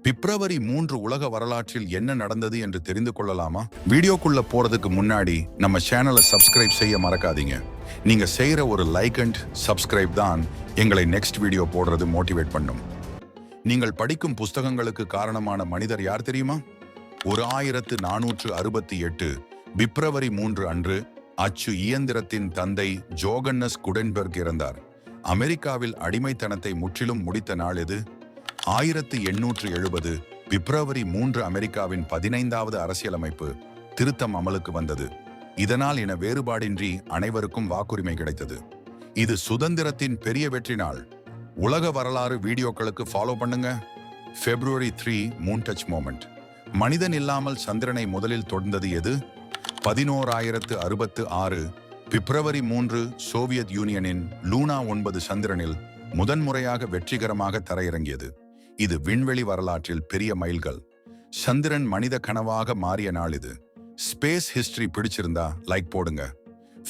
பிப்ரவரி 3 உலக வரலாற்றில் என்ன நடந்தது என்று தெரிந்து கொள்ளலாமா? வீடியோக்குள்ள போறதுக்கு முன்னாடி நம்ம சேனலை சப்ஸ்கிரைப் செய்ய மறக்காதீங்க. நீங்க செய்யற ஒரு லைக் அண்ட் சப்ஸ்கிரைப் தான் எங்களை நெக்ஸ்ட் வீடியோ போடுறது மோட்டிவேட் பண்ணும். நீங்கள் படிக்கும் புஸ்தகங்களுக்கு காரணமான மனிதர் யார் தெரியுமா? 1468 பிப்ரவரி 3 அன்று அச்சு இயந்திரத்தின் தந்தை ஜோகன்னஸ் குடன்பெர்க் இறந்தார். அமெரிக்காவில் அடிமைத்தனத்தை முற்றிலும் முடித்த நாள் எது? 1870 பிப்ரவரி 3 அமெரிக்காவின் 15வது அரசியலமைப்பு திருத்தம் அமலுக்கு வந்தது. இதனால் இன வேறுபாடின்றி அனைவருக்கும் வாக்குரிமை கிடைத்தது. இது சுதந்திரத்தின் பெரிய வெற்றி நாள். உலக வரலாறு வீடியோக்களுக்கு ஃபாலோ பண்ணுங்க. February 3 Moon touch moment. மனிதன் இல்லாமல் சந்திரனை முதலில் தொடர்ந்தது எது? 1166 பிப்ரவரி 3 சோவியத் யூனியனின் லூனா 9 சந்திரனில் முதன்முறையாக வெற்றிகரமாக தரையிறங்கியது. இது விண்வெளி வரலாற்றில் பெரிய மைல்கல். சந்திரன் மனித கனவாக மாறிய நாள் இது. ஸ்பேஸ் ஹிஸ்டரி பிடிச்சிருந்தா லைக் போடுங்க.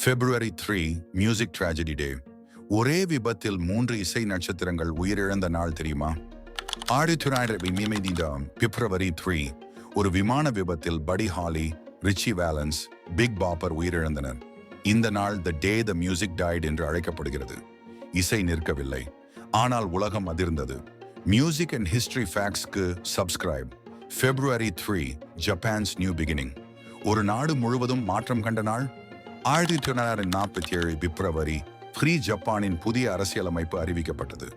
February 3 மியூசிக் ட்ராஜடி டே. ஒரே விபத்தில் 3 இசை நட்சத்திரங்கள் உயிரிழந்த நாள் தெரியுமா? 1950 பிப்ரவரி 3 ஒரு விமான விபத்தில் படி ஹாலி, ரிச்சி வேலன்ஸ், பிக் பாப்பர் உயிரிழந்தனர். இந்த நாள் த டே த மியூசிக் டைட் என்று அழைக்கப்படுகிறது. இசை நிற்கவில்லை, ஆனால் உலகம் அதிர்ந்தது. மியூசிக் அண்ட் ஹிஸ்டரி ஃபேக்ட்ஸ்க்கு subscribe. February 3 Japan's new beginning. ஒரு நாடு முழுவதும் மாற்றம் கண்ட நாள். 1947 பிப்ரவரி 3 ஜப்பானின் புதிய அரசியலமைப்பு அறிவிக்கப்பட்டது.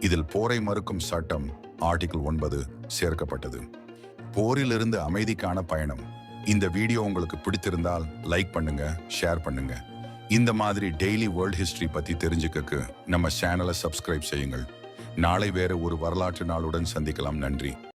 இதில் போரை மறுக்கும் சட்டம் ஆர்டிகிள் 9 சேர்க்கப்பட்டது. போரிலிருந்து அமைதிக்கான பயணம். இந்த வீடியோ உங்களுக்கு பிடித்திருந்தால் லைக் பண்ணுங்க, ஷேர் பண்ணுங்க. இந்த மாதிரி டெய்லி வேர்ல்ட் ஹிஸ்டரி பத்தி தெரிஞ்சுக்க நம்ம சேனலை சப்ஸ்கிரைப் செய்யுங்கள். நாளை வேற ஒரு வரலாற்று நாளுடன் சந்திக்கலாம். நன்றி.